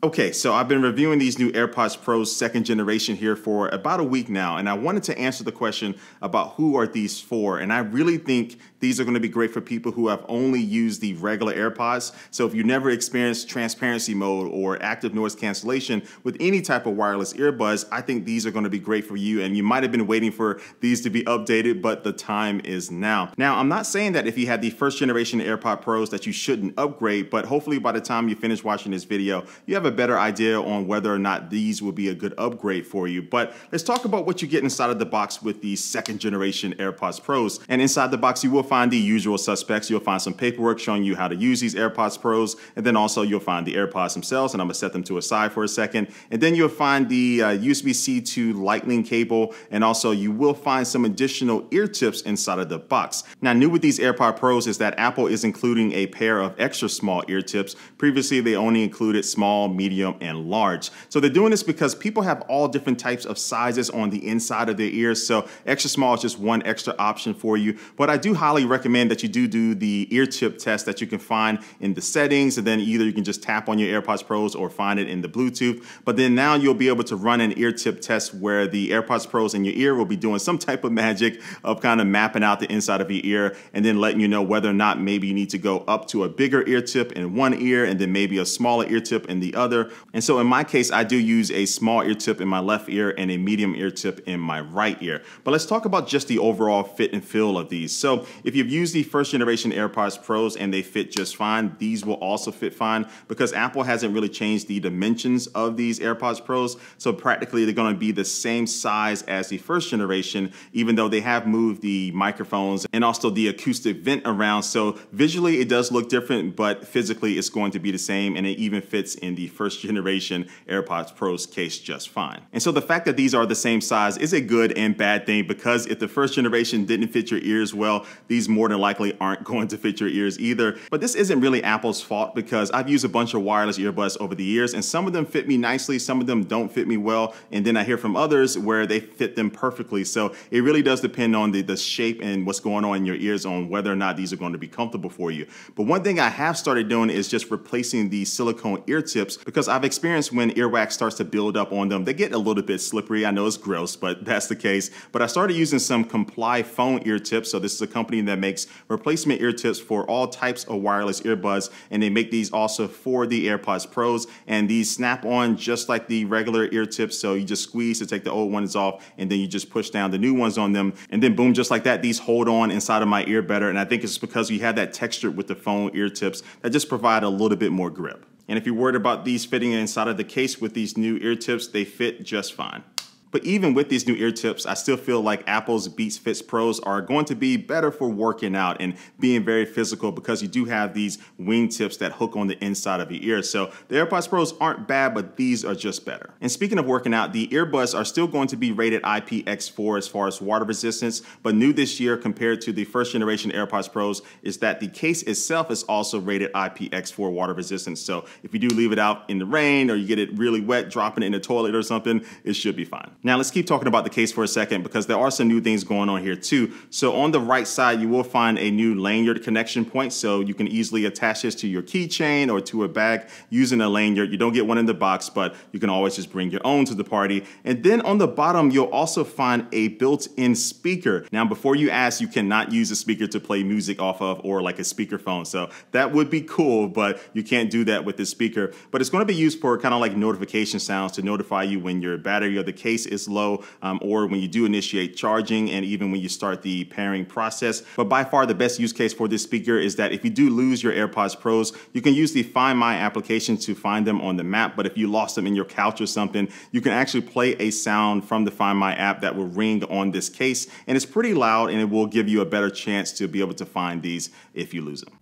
Okay, so I've been reviewing these new AirPods Pro second generation here for about a week now, and I wanted to answer the question about who are these for, and I really think these are going to be great for people who have only used the regular AirPods. So if you never experienced transparency mode or active noise cancellation with any type of wireless earbuds, I think these are going to be great for you, and you might have been waiting for these to be updated, but the time is now. Now, I'm not saying that if you had the first generation AirPod Pros that you shouldn't upgrade, but hopefully by the time you finish watching this video, you have a better idea on whether or not these will be a good upgrade for you. But let's talk about what you get inside of the box with the second generation AirPods Pros. And inside the box, you will find the usual suspects. You'll find some paperwork showing you how to use these AirPods Pros, and then also you'll find the AirPods themselves, and I'm gonna set them to a side for a second. And then you'll find the USB-C to Lightning cable, and also you will find some additional ear tips inside of the box. Now, new with these AirPod Pros is that Apple is including a pair of extra small ear tips. Previously, they only included small, medium, and large. So they're doing this because people have all different types of sizes on the inside of their ears. So extra small is just one extra option for you. But I do highly recommend that you do the ear tip test that you can find in the settings. And then either you can just tap on your AirPods Pros or find it in the Bluetooth. But then now you'll be able to run an ear tip test where the AirPods Pros in your ear will be doing some type of magic of kind of mapping out the inside of your ear and then letting you know whether or not maybe you need to go up to a bigger ear tip in one ear and then maybe a smaller ear tip in the other. And so in my case, I do use a small ear tip in my left ear and a medium ear tip in my right ear. But let's talk about just the overall fit and feel of these. So if you've used the first generation AirPods Pros and they fit just fine, these will also fit fine because Apple hasn't really changed the dimensions of these AirPods Pros. So practically they're going to be the same size as the first generation, even though they have moved the microphones and also the acoustic vent around. So visually it does look different, but physically it's going to be the same, and it even fits in the first generation AirPods Pro's case just fine. And so the fact that these are the same size is a good and bad thing, because if the first generation didn't fit your ears well, these more than likely aren't going to fit your ears either. But this isn't really Apple's fault, because I've used a bunch of wireless earbuds over the years, and some of them fit me nicely, some of them don't fit me well, and then I hear from others where they fit them perfectly. So it really does depend on the shape and what's going on in your ears on whether or not these are going to be comfortable for you. But one thing I have started doing is just replacing the silicone ear tips, because I've experienced when earwax starts to build up on them, they get a little bit slippery. I know it's gross, but that's the case. But I started using some Comply phone ear tips. So this is a company that makes replacement ear tips for all types of wireless earbuds, and they make these also for the AirPods Pros, and these snap on just like the regular ear tips. So you just squeeze to take the old ones off, and then you just push down the new ones on them, and then boom, just like that, these hold on inside of my ear better. And I think it's because we have that texture with the phone ear tips that just provide a little bit more grip. And if you're worried about these fitting inside of the case with these new ear tips, they fit just fine. But even with these new ear tips, I still feel like Apple's Beats Fits Pros are going to be better for working out and being very physical, because you do have these wing tips that hook on the inside of your ear. So the AirPods Pros aren't bad, but these are just better. And speaking of working out, the earbuds are still going to be rated IPX4 as far as water resistance, but new this year compared to the first generation AirPods Pros is that the case itself is also rated IPX4 water resistance. So if you do leave it out in the rain or you get it really wet, dropping it in the toilet or something, it should be fine. Now let's keep talking about the case for a second, because there are some new things going on here too. So on the right side, you will find a new lanyard connection point. So you can easily attach this to your keychain or to a bag using a lanyard. You don't get one in the box, but you can always just bring your own to the party. And then on the bottom, you'll also find a built-in speaker. Now, before you ask, you cannot use a speaker to play music off of, or like a speakerphone. So that would be cool, but you can't do that with this speaker. But it's going to be used for kind of like notification sounds to notify you when your battery of the case is low, or when you do initiate charging, and even when you start the pairing process. But by far the best use case for this speaker is that if you do lose your AirPods Pros, you can use the Find My application to find them on the map. But if you lost them in your couch or something, you can actually play a sound from the Find My app that will ring on this case, and it's pretty loud, and it will give you a better chance to be able to find these if you lose them.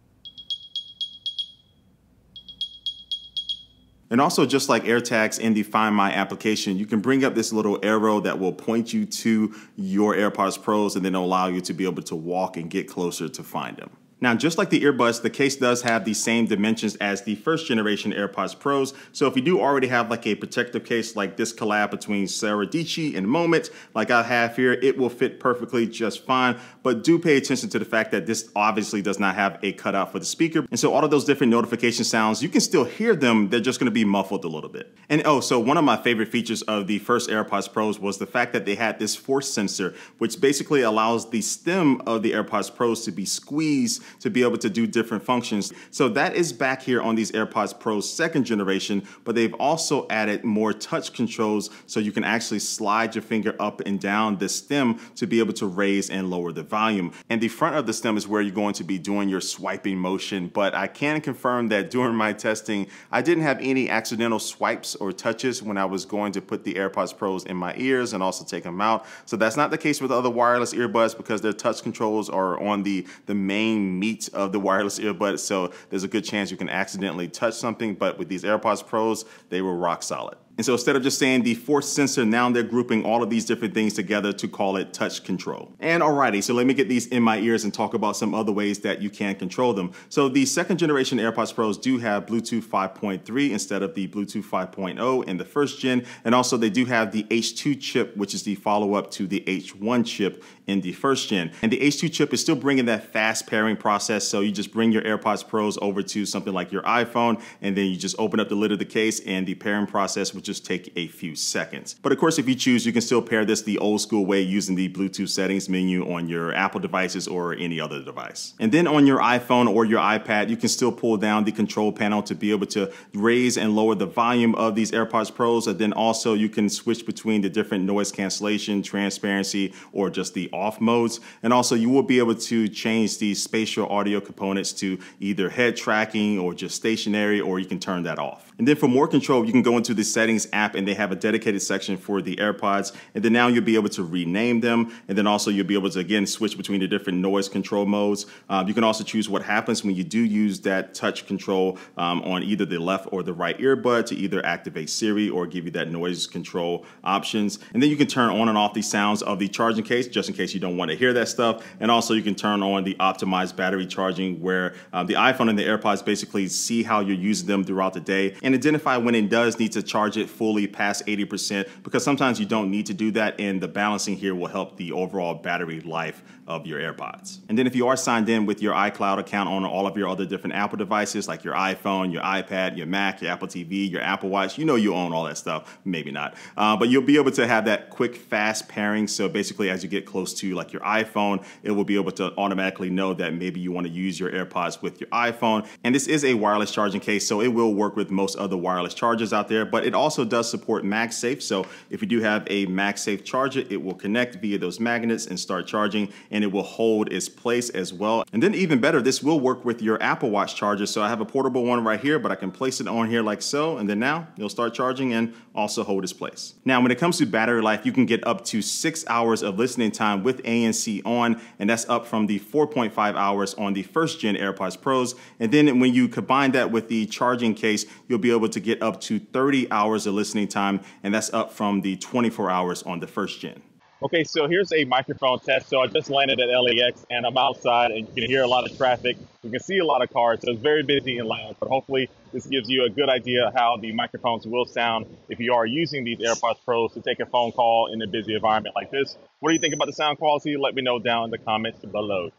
And also, just like AirTags in the Find My application, you can bring up this little arrow that will point you to your AirPods Pros, and then it'll allow you to be able to walk and get closer to find them. Now, just like the earbuds, the case does have the same dimensions as the first generation AirPods Pros. So if you do already have like a protective case like this collab between Sarah Dici and Moment, like I have here, it will fit perfectly just fine. But do pay attention to the fact that this obviously does not have a cutout for the speaker. And so all of those different notification sounds, you can still hear them. They're just going to be muffled a little bit. And oh, so one of my favorite features of the first AirPods Pros was the fact that they had this force sensor, which basically allows the stem of the AirPods Pros to be squeezed to be able to do different functions. So that is back here on these AirPods Pro second generation, but they've also added more touch controls so you can actually slide your finger up and down the stem to be able to raise and lower the volume. And the front of the stem is where you're going to be doing your swiping motion, but I can confirm that during my testing, I didn't have any accidental swipes or touches when I was going to put the AirPods Pros in my ears and also take them out. So that's not the case with other wireless earbuds because their touch controls are on the main meat of the wireless earbud, so there's a good chance you can accidentally touch something, but with these AirPods Pros, they were rock solid. And so instead of just saying the force sensor, now they're grouping all of these different things together to call it touch control. And alrighty, so let me get these in my ears and talk about some other ways that you can control them. So the second generation AirPods Pros do have Bluetooth 5.3 instead of the Bluetooth 5.0 in the first gen. And also they do have the H2 chip, which is the follow-up to the H1 chip in the first gen. And the H2 chip is still bringing that fast pairing process. So you just bring your AirPods Pros over to something like your iPhone, and then you just open up the lid of the case and the pairing process will just take a few seconds. But of course, if you choose, you can still pair this the old school way using the Bluetooth settings menu on your Apple devices or any other device. And then on your iPhone or your iPad, you can still pull down the control panel to be able to raise and lower the volume of these AirPods Pros. And then also you can switch between the different noise cancellation, transparency, or just the off modes. And also you will be able to change the spatial audio components to either head tracking or just stationary, or you can turn that off. And then for more control, you can go into the settings app and they have a dedicated section for the AirPods. And then now you'll be able to rename them. And then also you'll be able to, again, switch between the different noise control modes. You can also choose what happens when you do use that touch control on either the left or the right earbud to either activate Siri or give you that noise control options. And then you can turn on and off the sounds of the charging case, just in case you don't want to hear that stuff. And also you can turn on the optimized battery charging where the iPhone and the AirPods basically see how you're using them throughout the day and identify when it does need to charge it fully past 80%, because sometimes you don't need to do that, and the balancing here will help the overall battery life of your AirPods. And then if you are signed in with your iCloud account on all of your other different Apple devices like your iPhone, your iPad, your Mac, your Apple TV, your Apple Watch, you know you own all that stuff, maybe not. But you'll be able to have that quick, fast pairing. So basically as you get close to like your iPhone, it will be able to automatically know that maybe you want to use your AirPods with your iPhone. And this is a wireless charging case, so it will work with most other wireless chargers out there, but it also does support MagSafe. So if you do have a MagSafe charger, it will connect via those magnets and start charging, and it will hold its place as well. And then even better, this will work with your Apple Watch charger. So I have a portable one right here, but I can place it on here like so, and then now it'll start charging and also hold its place. Now, when it comes to battery life, you can get up to 6 hours of listening time with ANC on, and that's up from the 4.5 hours on the first gen AirPods Pros. And then when you combine that with the charging case, you'll be able to get up to 30 hours of listening time, and that's up from the 24 hours on the first gen. Okay, so here's a microphone test. So I just landed at LAX and I'm outside and you can hear a lot of traffic. You can see a lot of cars, so it's very busy and loud, but hopefully this gives you a good idea of how the microphones will sound if you are using these AirPods Pros to take a phone call in a busy environment like this. What do you think about the sound quality? Let me know down in the comments below.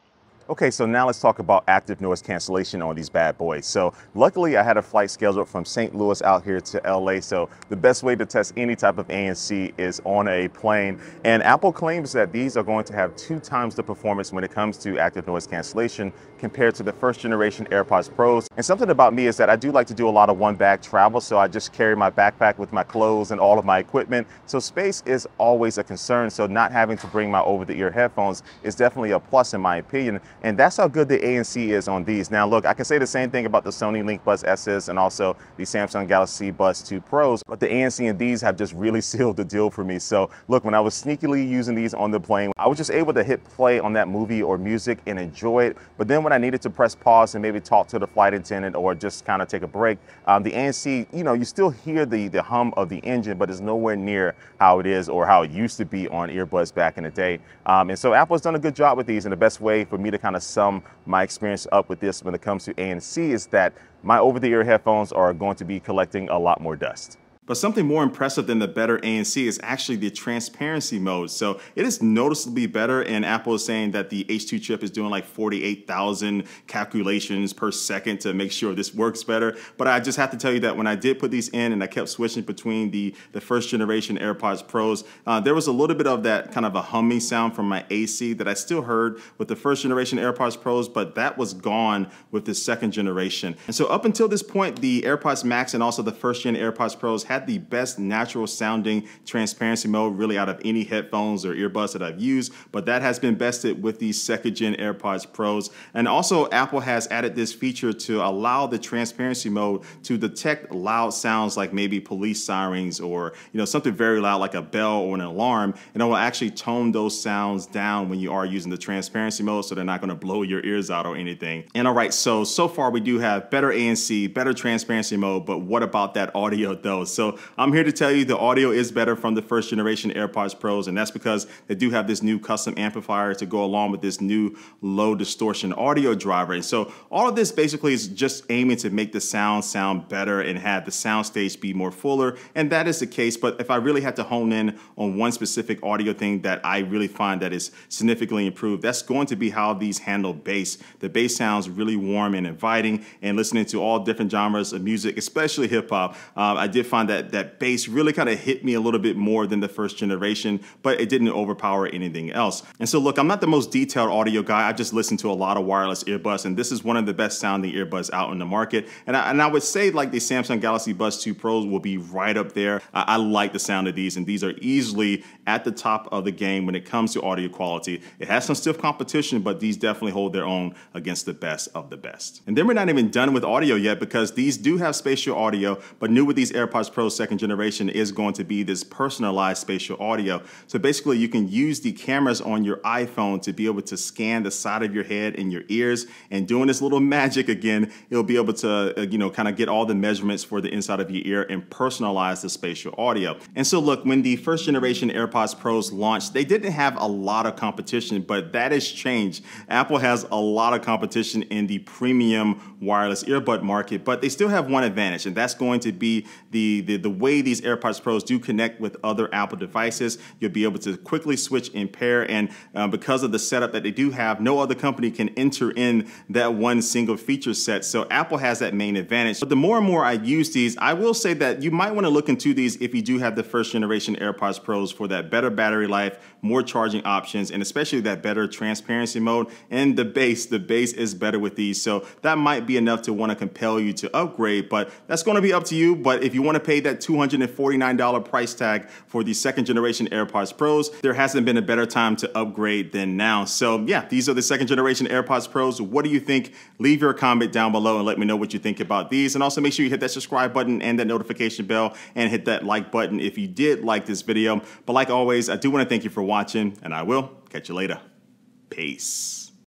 Okay, so now let's talk about active noise cancellation on these bad boys. So luckily I had a flight scheduled from St. Louis out here to LA. So the best way to test any type of ANC is on a plane. And Apple claims that these are going to have 2 times the performance when it comes to active noise cancellation compared to the first generation AirPods Pros. And something about me is that I do like to do a lot of one bag travel. So I just carry my backpack with my clothes and all of my equipment. So space is always a concern. So not having to bring my over-the-ear headphones is definitely a plus in my opinion. And that's how good the ANC is on these. Now look, I can say the same thing about the Sony Link Buds S's and also the Samsung Galaxy Buds 2 Pros, but the ANC in these have just really sealed the deal for me. So look, when I was sneakily using these on the plane, I was just able to hit play on that movie or music and enjoy it. But then when I needed to press pause and maybe talk to the flight attendant or just kind of take a break, the ANC, you know, you still hear the hum of the engine, but it's nowhere near how it is or how it used to be on earbuds back in the day. And so Apple's done a good job with these, and the best way for me to kind kind of sum my experience up with this when it comes to ANC is that my over-the-ear headphones are going to be collecting a lot more dust. But something more impressive than the better ANC is actually the transparency mode. So it is noticeably better, and Apple is saying that the H2 chip is doing like 48,000 calculations per second to make sure this works better. But I just have to tell you that when I did put these in and I kept switching between the first generation AirPods Pros, there was a little bit of that kind of a humming sound from my AC that I still heard with the first generation AirPods Pros, but that was gone with the second generation. And so up until this point, the AirPods Max and also the first gen AirPods Pros had the best natural sounding transparency mode really out of any headphones or earbuds that I've used, but that has been bested with the second gen AirPods Pros. And also Apple has added this feature to allow the transparency mode to detect loud sounds like maybe police sirens or something very loud like a bell or an alarm, and it will actually tone those sounds down when you are using the transparency mode so they're not going to blow your ears out or anything. And all right, so far we do have better ANC, better transparency mode, but what about that audio though? So I'm here to tell you the audio is better from the first generation AirPods Pros, and that's because they do have this new custom amplifier to go along with this new low distortion audio driver. And so all of this basically is just aiming to make the sound better and have the soundstage be more fuller, and that is the case. But if I really had to hone in on one specific audio thing that I really find that is significantly improved, that's going to be how these handle bass. The bass sounds really warm and inviting, and listening to all different genres of music, especially hip hop, I did find that bass really kind of hit me a little bit more than the first generation, but it didn't overpower anything else. And so look, I'm not the most detailed audio guy. I just listen to a lot of wireless earbuds, and this is one of the best sounding earbuds out in the market. And I would say like the Samsung Galaxy Buds 2 Pros will be right up there. I like the sound of these, and these are easily at the top of the game when it comes to audio quality. It has some stiff competition, but these definitely hold their own against the best of the best. And then we're not even done with audio yet, because these do have spatial audio, but new with these AirPods Pro second generation is going to be this personalized spatial audio. So basically you can use the cameras on your iPhone to be able to scan the side of your head and your ears, and doing this little magic again, it'll be able to kind of get all the measurements for the inside of your ear and personalize the spatial audio. And so look, when the first generation AirPods Pros launched, they didn't have a lot of competition, but that has changed. Apple has a lot of competition in the premium wireless earbud market, but they still have one advantage, and that's going to be the way these AirPods Pros do connect with other Apple devices. You'll be able to quickly switch and pair, and because of the setup that they do have, no other company can enter in that one single feature set. So Apple has that main advantage. But the more and more I use these, I will say that you might want to look into these if you do have the first generation AirPods Pros for that better battery life, more charging options, and especially that better transparency mode. And the bass is better with these. So that might be enough to want to compel you to upgrade, but that's going to be up to you. But if you want to pay that $249 price tag for the second generation AirPods Pros, there hasn't been a better time to upgrade than now. So yeah, these are the second generation AirPods Pros. What do you think? Leave your comment down below and let me know what you think about these. And also make sure you hit that subscribe button and that notification bell, and hit that like button if you did like this video. But like always, I do want to thank you for watching, and I will catch you later. Peace.